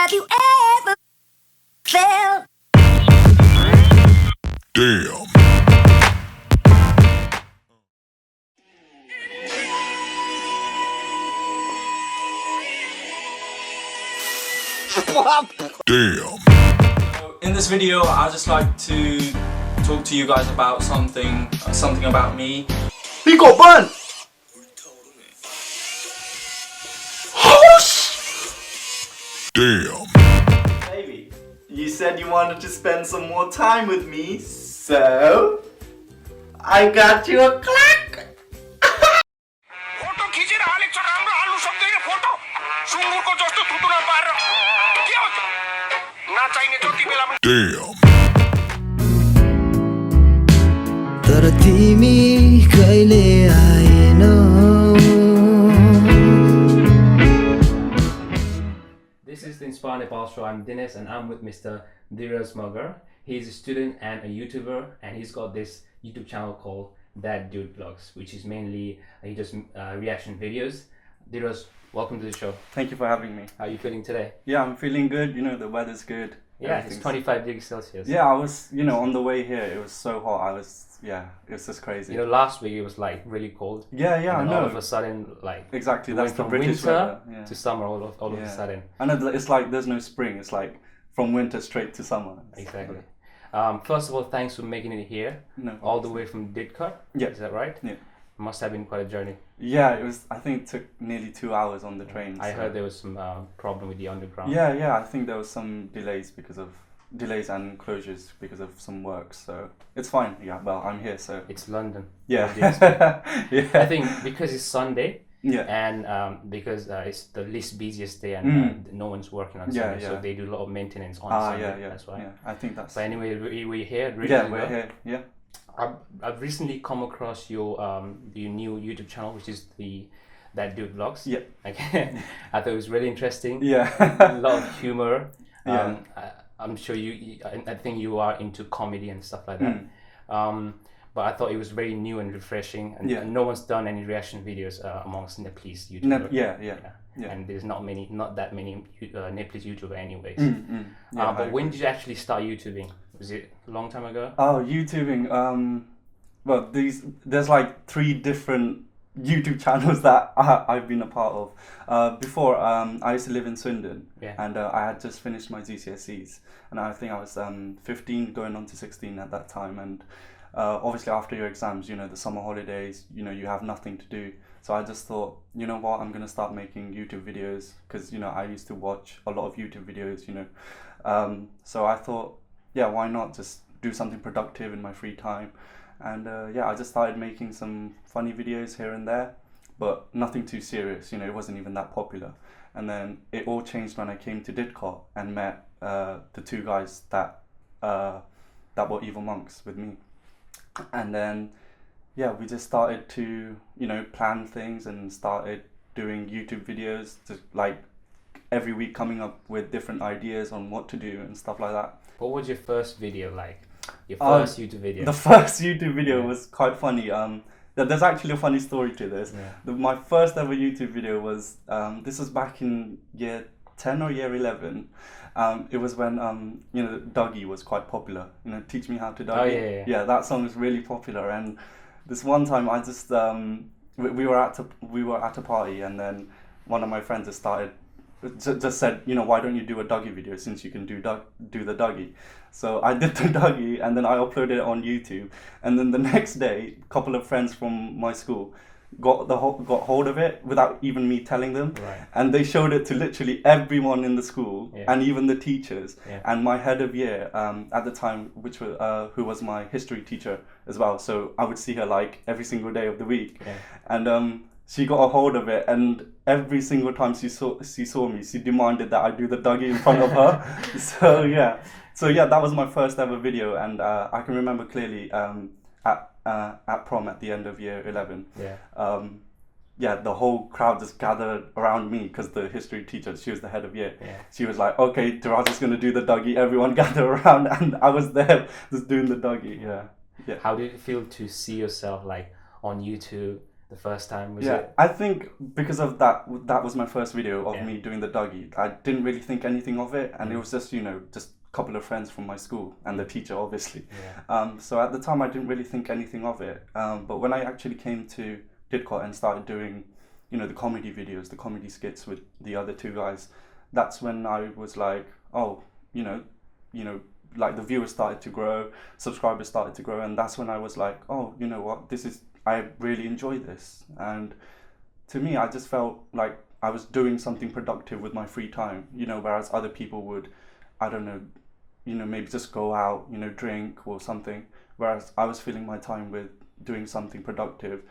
Have you ever felt? Damn. Damn. In this video, I'd just like to talk to you guys about something about me. He got burnt! Damn. Baby, you said you wanted to spend some more time with me, so I got you a clack! Photo खिचेर हालेको छ राम्रो हाल्नु सक्दैन photo सुँगुरको जस्तो थुतुरा पारेर के हो नचाहिने जति बेला पनि Damn. तर तिमी कहिले आएनौ। This is the Inspire Nepal show. I'm Dinesh and I'm with Mr. Dhiraj Magar. He's a student and a YouTuber, and he's got this YouTube channel called ThatDudeVlogs, which is mainly he does reaction videos. Dhiraj, welcome to the show. Thank you for having me. How are you feeling today? Yeah, I'm feeling good, you know, the weather's good. Yeah, it's 25 degrees Celsius. Yeah, I was, you know, on the way here, it was so hot, it was just crazy. You know, last week it was like really cold. Yeah, I and know. all of a sudden, like Exactly, we that's went the from British winter weather. to summer all of a sudden. I know, it's like there's no spring, it's like from winter straight to summer. Exactly. First of all, thanks for making it here, No, all the way from Didcot. Yeah. Is that right? Yeah. Must have been quite a journey. Yeah, it was, I think it took nearly 2 hours on the train. I so- heard there was some problem with the underground. Yeah, I think there was some delays and closures because of some work, so it's fine. Yeah, well, I'm here, so It's London. yeah. What do you expect? Yeah. I think because it's Sunday Yeah. and because it's the least busiest day and no one's working on Sunday, so yeah. they do a lot of maintenance on Ah, Sunday. yeah. That's why. Yeah, I think that's. But anyway, we're here. Really Yeah, well. we're here. Yeah. I've recently come across your new YouTube channel, which is the ThatDudeVlogs. Yeah. Okay. I thought it was really interesting. Yeah. A lot of humor. Yeah. I'm sure I think you are into comedy and stuff like that. But I thought it was very new and refreshing, and, Yeah. and no one's done any reaction videos amongst Nepalese YouTubers. Yeah. And there's not that many Nepalese YouTubers anyways. Yeah, But when did you actually start YouTubing? Was it a long time ago? Oh, YouTubing. Well, there's like 3 different YouTube channels that I've been a part of. Before, I used to live in Swindon, Yeah. and I had just finished my GCSEs, and I think I was 15 going on to 16 at that time, and obviously after your exams, you know, the summer holidays, you know, you have nothing to do. So I just thought, you know what, I'm gonna start making YouTube videos because, you know, I used to watch a lot of YouTube videos, you know. So I thought, yeah, why not just do something productive in my free time? And yeah, I just started making some funny videos here and there, but nothing too serious, you know, it wasn't even that popular. And then it all changed when I came to Didcot and met the 2 guys that were evil monks with me. And then, yeah, we just started to, you know, plan things and started doing YouTube videos, just like every week coming up with different ideas on what to do and stuff like that. What was your first video like? Your first YouTube video? The first YouTube video was quite funny. There's actually a funny story to this. Yeah. My first ever YouTube video was, this was back in year 10 or year 11. It was when, you know, Dougie was quite popular. You know, Teach Me How to Dougie. Oh, yeah. Yeah, that song was really popular. And this one time I just, we were at a party, and then one of my friends just said, you know, why don't you do a Dougie video since you can do the Dougie? So I did the Dougie, and then I uploaded it on YouTube. And then the next day, a couple of friends from my school got hold of it without even me telling them, Right. and they showed it to literally everyone in the school, Yeah. and even the teachers. Yeah. And my head of year at the time, who was my history teacher as well, so I would see her like every single day of the week. Yeah. And she got a hold of it, and every single time she saw me, she demanded that I do the Dougie in front of her. So yeah, that was my first ever video, and I can remember clearly at prom at the end of year 11. Yeah. The whole crowd just gathered around me because the history teacher, she was the head of year. Yeah. She was like, okay, Dhiraj is going to do the Dougie. Everyone gather around, and I was there just doing the Dougie. Yeah. How did it feel to see yourself like on YouTube the first time? Was Yeah, it? I think because of that, that was my first video of Yeah. me doing the Dougie. I didn't really think anything of it, and it was just, just a couple of friends from my school and the teacher, obviously. Yeah. So at the time, I didn't really think anything of it. But when I actually came to Didcot and started doing, the comedy videos, the comedy skits with the other two guys, that's when I was like, oh, like the viewers started to grow, subscribers started to grow, and that's when I was like, oh, you know what, I really enjoy this. And to me, I just felt like I was doing something productive with my free time, whereas other people would, I don't know, maybe just go out, drink or something, whereas I was filling my time with doing something productive,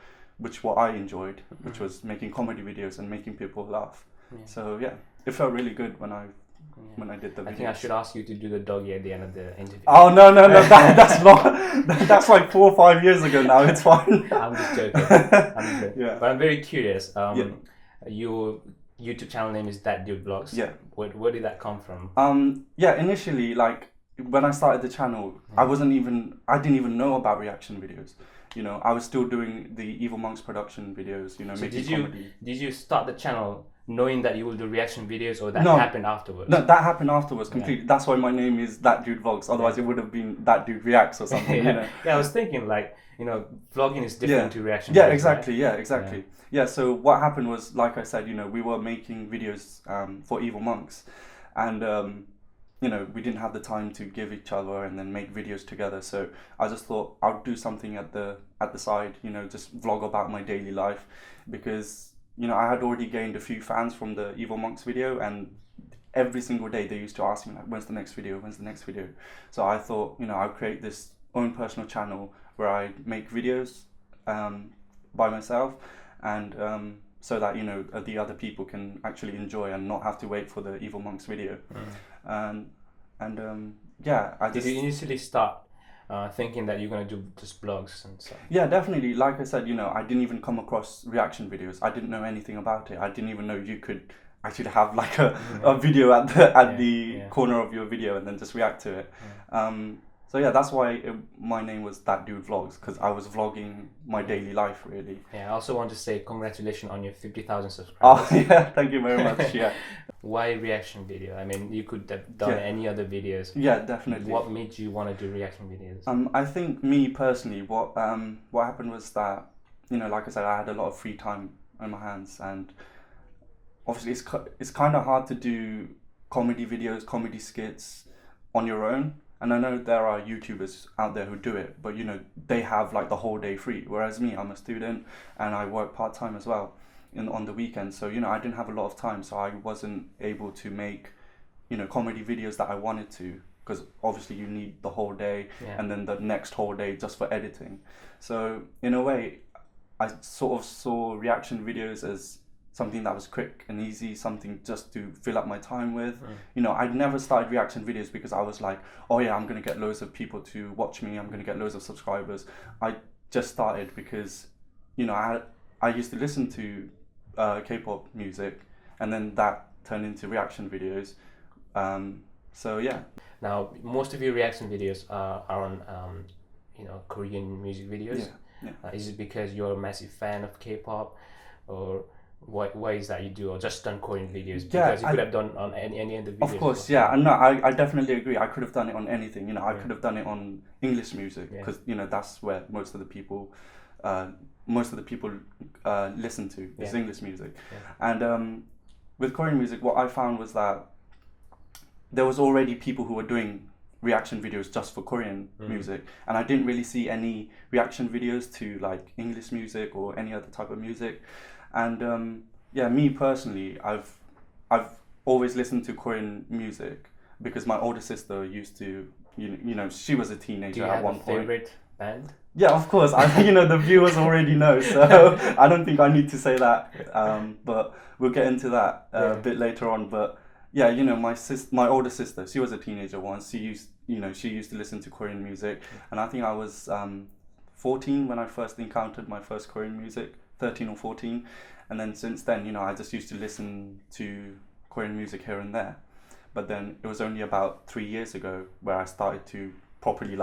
what I enjoyed, which was making comedy videos and making people laugh. Yeah. So yeah, it felt really good when I did the videos. I think I should ask you to do the doggy at the end of the interview. Oh no, that's not. That's like 4 or 5 years ago now. It's fine. I'm just joking. Yeah. But I'm very curious. Yeah. Your YouTube channel name is ThatDudeVlogs. Yeah. Where did that come from? Yeah, initially, like when I started the channel, I didn't even know about reaction videos. I was still doing the Evil Monks production videos, So making comedy. did you start the channel knowing that you will do reaction videos, or that No. happened afterwards? No, that happened afterwards completely. That's why my name is ThatDudeVlogs. Otherwise, it would have been That Dude Reacts or something. Yeah, I was thinking vlogging is different to reaction. Yeah, videos, exactly. right? Yeah, exactly. Yeah. So what happened was, like I said, we were making videos for Evil Monks, and we didn't have the time to give each other and then make videos together. So I just thought I'd do something at the side, just vlog about my daily life, because I had already gained a few fans from the Evil Monks video, and every single day they used to ask me like, when's the next video? When's the next video? So I thought, I'd create this own personal channel where I make videos by myself, and so that the other people can actually enjoy and not have to wait for the Evil Monks video. Yeah, I just... Did you initially start thinking that you're going to do just blogs and stuff? Yeah, definitely. Like I said, I didn't even come across reaction videos. I didn't know anything about it. I didn't even know you could actually have like a video at the corner of your video and then just react to it. So yeah, that's why my name was ThatDudeVlogs, because I was vlogging my daily life, really. Yeah, I also want to say congratulations on your 50,000 subscribers. Oh yeah, thank you very much. Yeah. Why reaction video? I mean, you could have done any other videos. Yeah, definitely. What made you want to do reaction videos? I think me personally, what happened was that, like I said, I had a lot of free time on my hands, and obviously it's kind of hard to do comedy videos, comedy skits on your own. And I know there are YouTubers out there who do it, but they have like the whole day free. Whereas me, I'm a student and I work part-time as well on the weekends. So, I didn't have a lot of time, so I wasn't able to make, comedy videos that I wanted to, because obviously you need the whole day and then the next whole day just for editing. So in a way, I sort of saw reaction videos as something that was quick and easy, something just to fill up my time with. I'd never started reaction videos because I was like, oh yeah, I'm going to get loads of people to watch me, I'm going to get loads of subscribers. I just started because, I used to listen to K-pop music, and then that turned into reaction videos. So yeah. Now, most of your reaction videos are on, Korean music videos. Yeah. Is it because you're a massive fan of K-pop, or why is that you do, or just done Korean videos? Because you could have done on any other videos. Of course, yeah. And no, I definitely agree. I could have done it on anything. I could have done it on English music, because that's where most of the people listen to is English music. And with Korean music, what I found was that there was already people who were doing reaction videos just for Korean music, and I didn't really see any reaction videos to like English music or any other type of music. And me personally, I've always listened to Korean music because my older sister used to, she was a teenager at one point. Do you have a favorite band? Yeah, of course. The viewers already know, so I don't think I need to say that. But we'll get into that a bit later on. But yeah, my older sister, she was a teenager once. She used to listen to Korean music, and I think I was 14 when I first encountered my first Korean music. 13 or 14, and then since then, I just used to listen to Korean music here and there. But then it was only about 3 years ago where I started to properly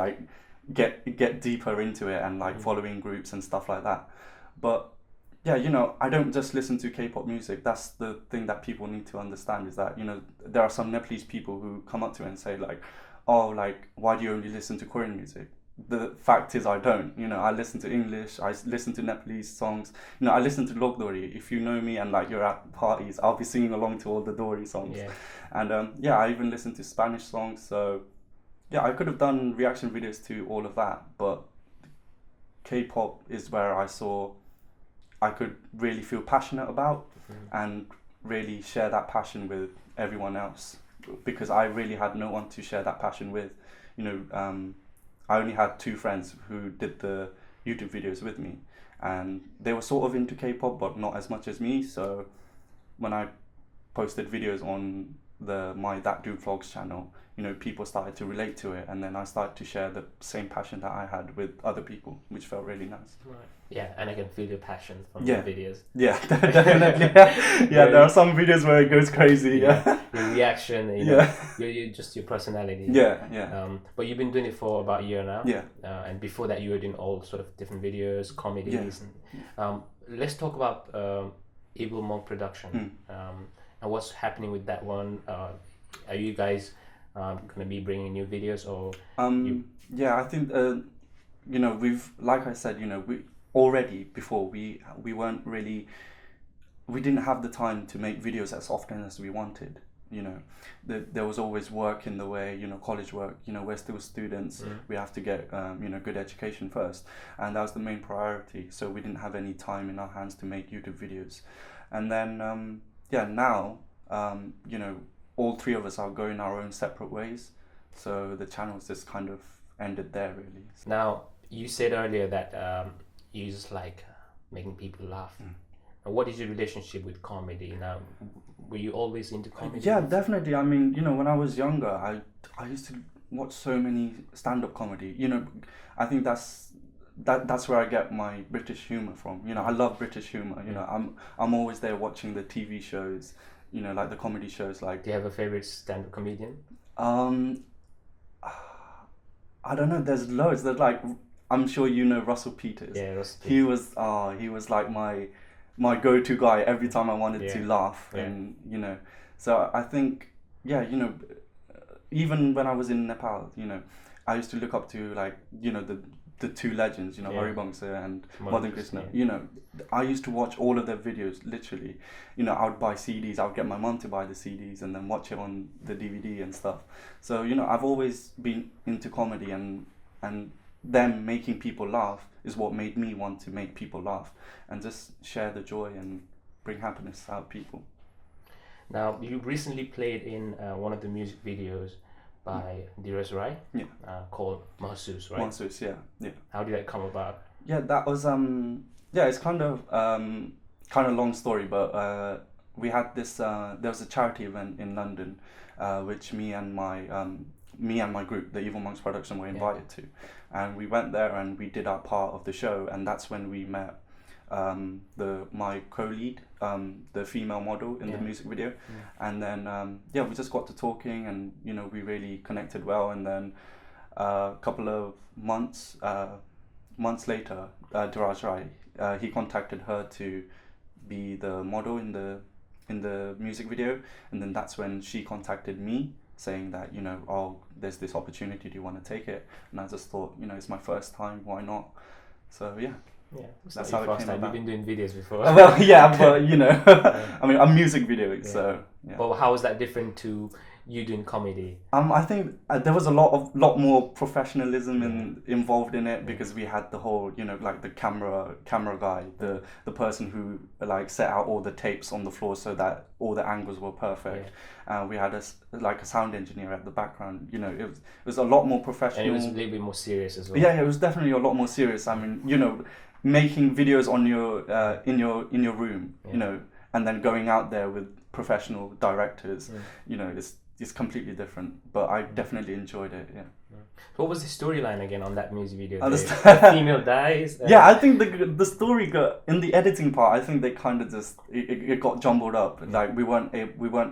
get deeper into it and like following groups and stuff like that. But yeah, you know, I don't just listen to K-pop music. That's the thing that people need to understand, is that, you know, there are some Nepalese people who come up to me and say like, oh, like, why do you only listen to Korean music? The fact is I don't, you know, I listen to English, I listen to Nepalese songs, you know, I listen to Logdori. If you know me and like you're at parties, I'll be singing along to all the Dori songs. Yeah. And yeah, I even listen to Spanish songs. So yeah, I could have done reaction videos to all of that, but K-pop is where I saw I could really feel passionate about and really share that passion with everyone else, because I really had no one to share that passion with. You know, I only had 2 friends who did the YouTube videos with me, and they were sort of into K-pop but not as much as me. So when I posted videos on my ThatDudeVlogs channel, you know, people started to relate to it, and then I started to share the same passion that I had with other people, which felt really nice. Right. Yeah, and I can feel your passion from Yeah. the videos. Yeah, definitely. Yeah, there are some videos where it goes crazy. Yeah, Your reaction, you know, just your personality. yeah. But you've been doing it for about a year now. Yeah. And before that, you were doing all sort of different videos, comedies. And, let's talk about Evil Monk production. And what's happening with that one? Are you guys gonna be bringing new videos, or? Yeah, I think you know, we've, like I said, you know, we already before we weren't really, we didn't have the time to make videos as often as we wanted. You know, there was always work in the way, you know, college work. You know, we're still students. We have to get you know, good education first, and that was the main priority. So we didn't have any time in our hands to make YouTube videos. And then yeah, now you know, all 3 of us are going our own separate ways. So the channel's just kind of ended there, really. Now, you said earlier that you just like making people laugh. And what is your relationship with comedy now? Were you always into comedy? Yeah, definitely. I mean, you know, when I was younger, I used to watch so many stand-up comedy. You know, I think that's where I get my British humor from. You know, I love British humor. You know, I'm always there watching the TV shows. You know, like the comedy shows. Like, Do you have a favorite stand-up comedian? I don't know. There's loads. There's like, I'm sure you know Russell Peters. Yeah, Russell He was like my go-to guy every time I wanted to laugh. And you know, so I think, yeah, you know, even when I was in Nepal, you know, I used to look up to, like, you know, the 2 legends, you know, Hari Bangsa and Madan Krishna. You know, I used to watch all of their videos, literally. You know, I would buy CDs, I would get my mum to buy the CDs and then watch it on the DVD and stuff. So, you know, I've always been into comedy, and them making people laugh is what made me want to make people laugh and just share the joy and bring happiness out of people. Now, you recently played in one of the music videos by Dhiraj Rai, called Mahsus, right? Mahsus, yeah. How did that come about? Yeah, that was yeah, it's kind of long story, but we had this there was a charity event in London, which me and my group, the Evil Monks production, were invited to, and we went there and we did our part of the show, and that's when we met my co-lead, the female model in the music video, and then yeah, we just got to talking, and you know, we really connected well, and then a couple of months later, Dhiraj Rai, he contacted her to be the model in the music video, and then that's when she contacted me saying that, you know, oh, there's this opportunity, do you want to take it? And I just thought, you know, it's my first time, why not? So yeah. Yeah, that's how it came about. You've been doing videos before. Well, yeah, but you know, I mean, I'm music videoing, so yeah. But how is that different to you doing comedy? I think there was a lot more professionalism involved in it, because we had the whole, you know, like the camera guy, the person who like set out all the tapes on the floor so that all the angles were perfect. We had a sound engineer at the background. You know, it was a lot more professional. And it was a little bit more serious as well. Yeah, it was definitely a lot more serious. I mean, you know, making videos on your in your room, you know, and then going out there with professional directors, you know, it's completely different. But I definitely enjoyed it. Yeah. What was the storyline again on that music video? The female dies. Yeah, I think the story got, in the editing part, I think they kind of just it got jumbled up. Like we weren't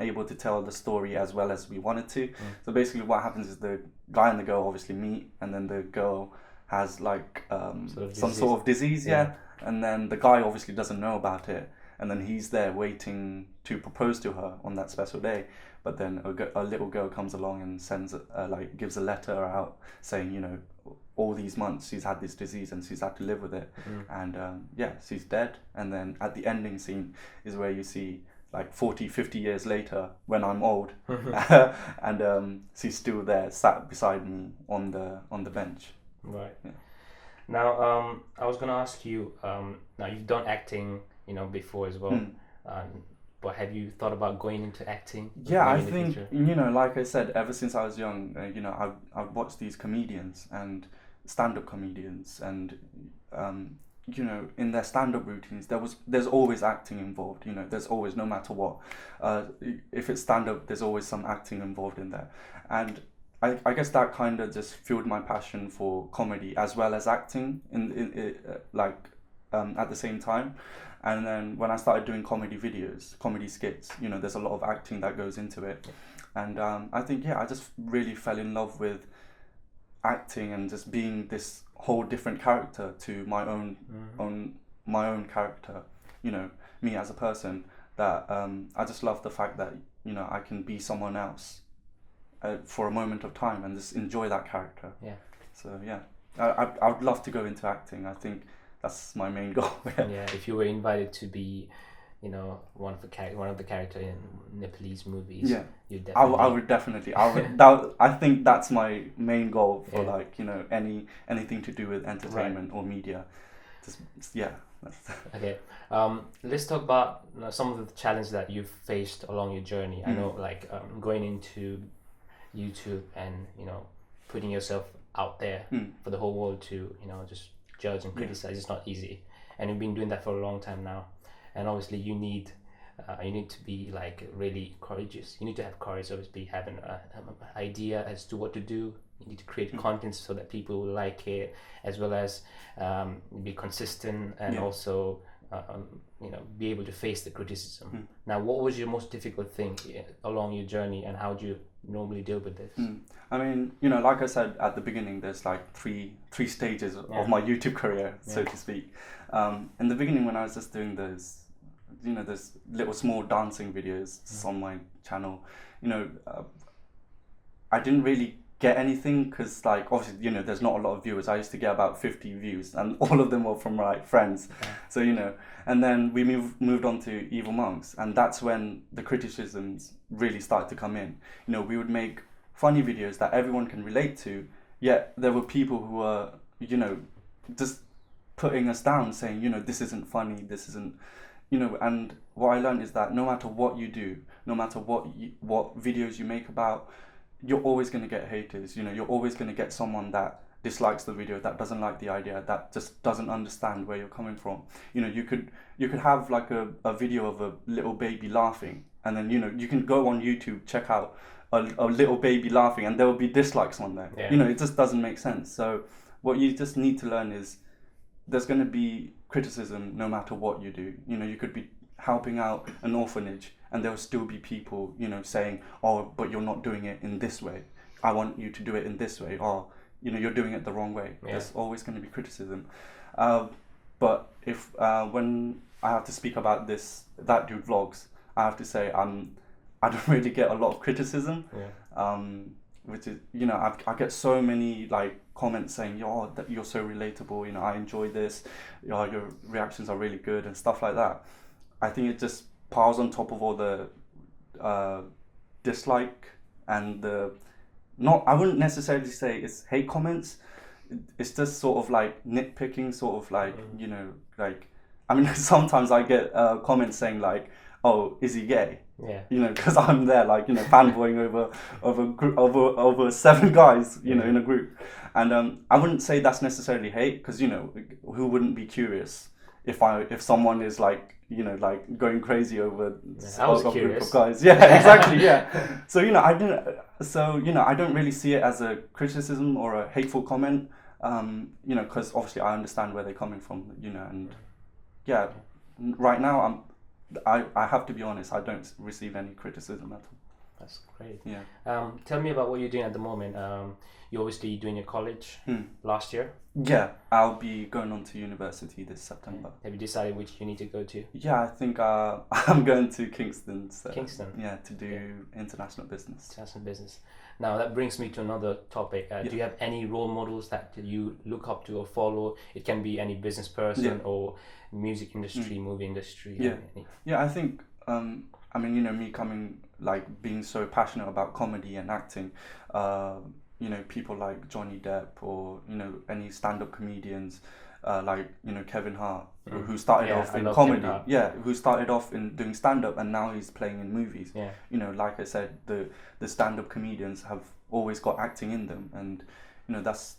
able to tell the story as well as we wanted to. So basically, what happens is the guy and the girl obviously meet, and then the girl has like Sort of some disease. sort of disease, Yeah. and then the guy obviously doesn't know about it, and then he's there waiting to propose to her on that special day. But then a little girl comes along and sends like gives a letter out saying, you know, all these months she's had this disease and she's had to live with it, and yeah, she's dead. And then at the ending scene is where you see like 40-50 years later when I'm old, and she's still there sat beside me on the bench. Right. Yeah. Now, I was gonna ask you. Now you've done acting, you know, before as well. But have you thought about going into acting? Yeah, I maybe in the think, future? you know, like I said, ever since I was young, you know, I've watched these comedians and stand-up comedians, and you know, in their stand-up routines, there's always acting involved. You know, there's always, no matter what, if it's stand-up, there's always some acting involved in there, and I guess that kind of just fueled my passion for comedy as well as acting at the same time. And then when I started doing comedy videos, comedy skits, you know, there's a lot of acting that goes into it. And I think, yeah, I just really fell in love with acting and just being this whole different character to my own character, you know, me as a person, that I just love the fact that, you know, I can be someone else for a moment of time and just enjoy that character. Yeah. So yeah, I would love to go into acting. I think that's my main goal. Yeah. If you were invited to be, you know, one of the character in Nepalese movies, Yeah, you I definitely. would definitely. I think that's my main goal for like, you know, anything to do with entertainment or media. Just yeah. Okay. Let's talk about, you know, some of the challenges that you've faced along your journey. I know, like, going into YouTube and, you know, putting yourself out there for the whole world to, you know, just judge and criticize. It's not easy, and you've been doing that for a long time now. And obviously, you need to be like really courageous. You need to have courage. Obviously, having an idea as to what to do. You need to create content so that people will like it, as well as be consistent and also you know, be able to face the criticism. Now, what was your most difficult thing along your journey, and how do you normally deal with this? I mean, you know, like I said at the beginning, there's like three stages of my YouTube career, so to speak. In the beginning, when I was just doing those, you know, those little small dancing videos on my channel, you know, I didn't really get anything because, like, obviously, you know, there's not a lot of viewers. I used to get about 50 views, and all of them were from like friends. So, you know, and then we moved on to Evil Monks, and that's when the criticisms really started to come in. You know, we would make funny videos that everyone can relate to, yet there were people who were, you know, just putting us down, saying, you know, this isn't funny, this isn't, you know. And what I learned is that no matter what you do, no matter what videos you make about, you're always going to get haters. You know, you're always going to get someone that dislikes the video, that doesn't like the idea, that just doesn't understand where you're coming from. You know, you could have like a video of a little baby laughing, and then, you know, you can go on YouTube, check out a little baby laughing, and there will be dislikes on there. You know, it just doesn't make sense. So what you just need to learn is there's going to be criticism no matter what you do. You know, you could be helping out an orphanage and there will still be people, you know, saying, oh, but you're not doing it in this way, I want you to do it in this way, or, you know, you're doing it the wrong way. There's always going to be criticism. But if when I have to speak about ThatDudeVlogs, I have to say I don't really get a lot of criticism, which is, you know, I get so many like comments saying, "Yo, that you're so relatable. You know, I enjoy this. Your reactions are really good," and stuff like that. I think it just piles on top of all the dislike and the I wouldn't necessarily say it's hate comments. It's just sort of like nitpicking, sort of like, you know, like, I mean, sometimes I get comments saying like, "Oh, is he gay?" Yeah. You know, because I'm there, like, you know, fanboying over 7 guys, you know, in a group, and I wouldn't say that's necessarily hate, because, you know, who wouldn't be curious if someone is like, you know, like going crazy over a group of guys. Yeah, exactly. Yeah. So, you know, I don't really see it as a criticism or a hateful comment, you know, because obviously I understand where they're coming from, you know, and yeah, right now I have to be honest, I don't receive any criticism at all. That's great. Yeah. Tell me about what you're doing at the moment. You're obviously doing your college last year. Yeah, I'll be going on to university this September. Have you decided which uni to go to? Yeah, I think I'm going to Kingston. So, Kingston? Yeah, to do international business. International business. Now that brings me to another topic. Do you have any role models that you look up to or follow? It can be any business person or music industry, movie industry. Yeah. Any. Yeah, I think, I mean, you know, me being so passionate about comedy and acting, you know, people like Johnny Depp or, you know, any stand-up comedians, like, you know, Kevin Hart, who started off in comedy. Yeah, who started off in doing stand-up and now he's playing in movies. Yeah. You know, like I said, the stand-up comedians have always got acting in them, and, you know, that's,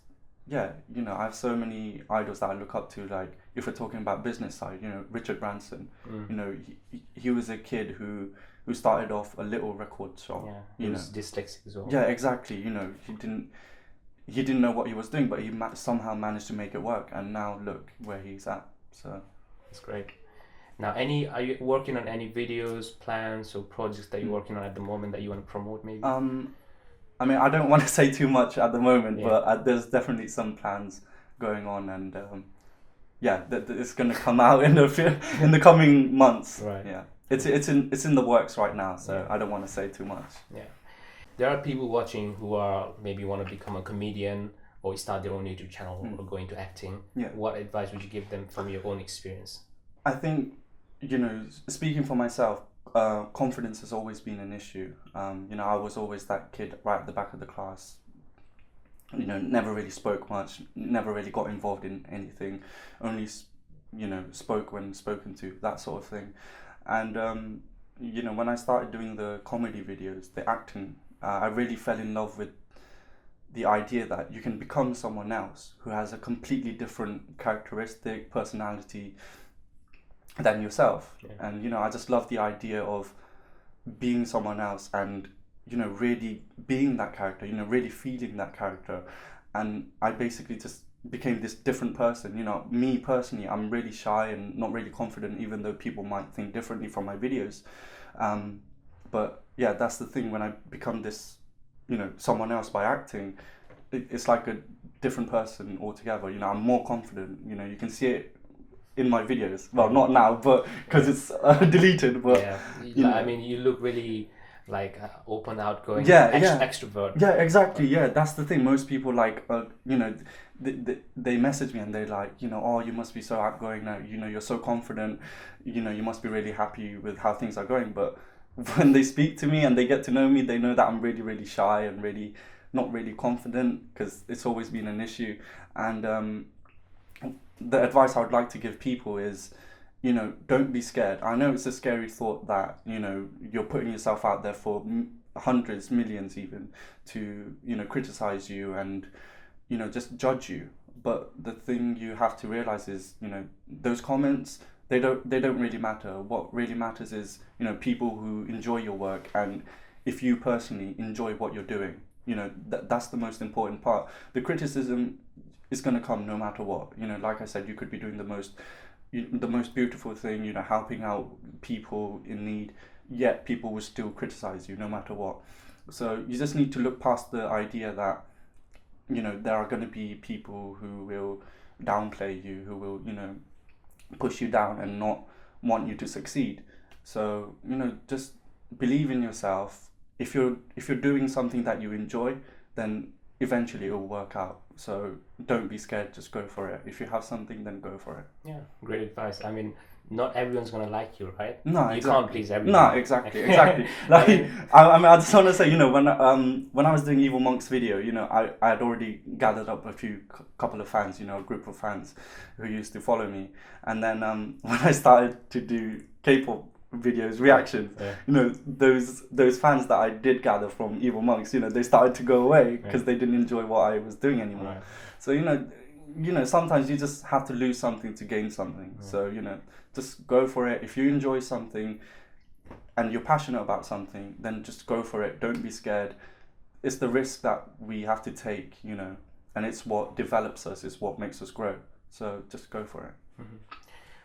yeah, you know, I have so many idols that I look up to. Like, if we're talking about business side, you know, Richard Branson, you know, he was a kid who started off a little record shop. Yeah, he was dyslexic as well. Yeah, exactly. You know, he didn't know what he was doing, but he somehow managed to make it work, and now look where he's at. So that's great. Now, are you working on any videos, plans, or projects that you're working on at the moment that you want to promote, maybe? I mean, I don't want to say too much at the moment, but there's definitely some plans going on, and yeah, it's going to come out in the coming months. Right. Yeah. It's in the works right now, so I don't want to say too much. Yeah. There are people watching who are maybe want to become a comedian or start their own YouTube channel or go into acting. Yeah. What advice would you give them from your own experience? I think, you know, speaking for myself, confidence has always been an issue. You know, I was always that kid right at the back of the class. You know, never really spoke much, never really got involved in anything, only, you know, spoke when spoken to, that sort of thing. And, you know, when I started doing the comedy videos, the acting, I really fell in love with the idea that you can become someone else who has a completely different characteristic, personality than yourself. Yeah. And, you know, I just love the idea of being someone else and, you know, really being that character, you know, really feeling that character. And I basically just became this different person. You know, me personally, I'm really shy and not really confident, even though people might think differently from my videos. But yeah, that's the thing, when I become this, you know, someone else by acting, it's like a different person altogether. You know, I'm more confident. You know, you can see it in my videos. Well, not now, but because it's deleted. But yeah, you know. I mean, you look really like open, outgoing, extrovert. Yeah, exactly. Yeah, that's the thing. Most people you know, they message me and they're like, you know, oh, you must be so outgoing now. You know, you're so confident. You know, you must be really happy with how things are going. But when they speak to me and they get to know me, they know that I'm really, really shy and really not really confident, because it's always been an issue. And the advice I would like to give people is, you know, don't be scared. I know it's a scary thought that, you know, you're putting yourself out there for hundreds, millions even, to, you know, criticize you and, you know, just judge you. But the thing you have to realize is, you know, those comments, they don't really matter. What really matters is, you know, people who enjoy your work, and if you personally enjoy what you're doing, you know, that's the most important part. The criticism is going to come no matter what. You know, like I said, you could be doing the most beautiful thing, you know, helping out people in need, yet people will still criticize you no matter what. So you just need to look past the idea that, you know, there are going to be people who will downplay you, who will, you know, push you down and not want you to succeed. So, you know, just believe in yourself. If you're doing something that you enjoy, then eventually it will work out. So don't be scared, just go for it. If you have something, then go for it. Yeah, great advice. I mean, not everyone's gonna like you, right? No, you can't please everyone. No, exactly. Like, I mean, I just want to say, you know, when I was doing Evil Monk's video, you know, I had already gathered up a couple of fans, you know, a group of fans who used to follow me, and then when I started to do K-pop videos, reactions, you know, those fans that I did gather from Evil Monks, you know, they started to go away because they didn't enjoy what I was doing anymore. Right. So, you know, sometimes you just have to lose something to gain something. So, you know, just go for it. If you enjoy something and you're passionate about something, then just go for it. Don't be scared. It's the risk that we have to take, you know, and it's what develops us, it's what makes us grow. So just go for it. Mm-hmm.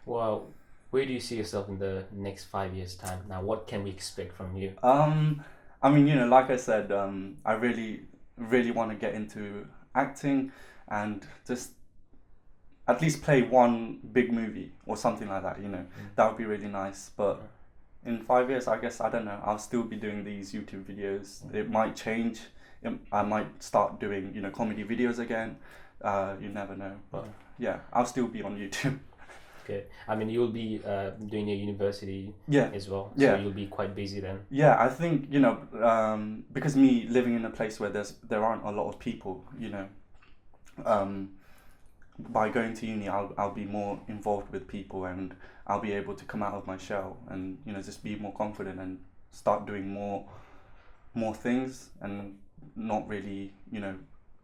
Well, where do you see yourself in the next 5 years' time? Now, what can we expect from you? I I mean, you know, like I said, I really want to get into acting and just at least play one big movie or something like that, you know. That would be really nice. But in 5 years, I guess, I don't know, I'll still be doing these YouTube videos. It might change. I might start doing, you know, comedy videos again. You never know. But yeah, I'll still be on YouTube. Okay. I mean, you'll be doing your university as well. So Yeah. you'll be quite busy then. Yeah, I think, you know, because me living in a place where there aren't a lot of people, you know, by going to uni, I'll be more involved with people, and I'll be able to come out of my shell and, you know, just be more confident and start doing more things, and not really, you know,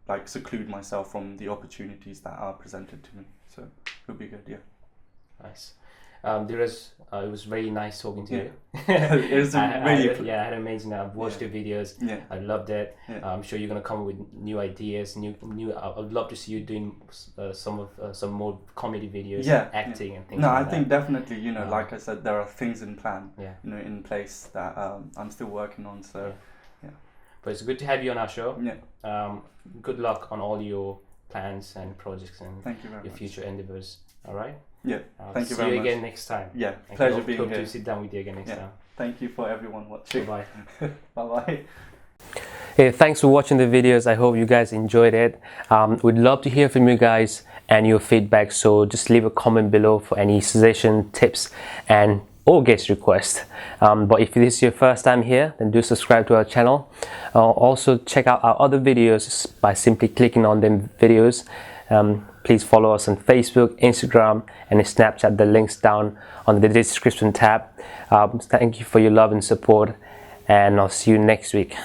like seclude myself from the opportunities that are presented to me. So it'll be good, yeah. Nice. Dhiraj, it was very nice talking to you. It was I had amazing. I've watched your videos. Yeah. I loved it. Yeah. I'm sure you're gonna come up with new ideas. New. I'd love to see you doing some more comedy videos, acting and things. No, like I think definitely, you know, Yeah. like I said, there are things in plan, Yeah. you know, in place that I'm still working on. So But it's good to have you on our show. yeah, Good luck on all your plans and projects and thank you very your much. future endeavors. All right. Yeah, thank you see very you much. again next time. Yeah, And pleasure hope being here. to sit down with you again next time. Thank you for everyone watching. Bye. Bye bye. Hey, thanks for watching the videos. I hope you guys enjoyed it. We'd love to hear from you guys and your feedback. So just leave a comment below for any suggestion, tips, and or guest requests. But if this is your first time here, then do subscribe to our channel. Also check out our other videos by simply clicking on them videos. Please follow us on Facebook, Instagram, and Snapchat. The links down on the description tab. Thank you for your love and support, and I'll see you next week.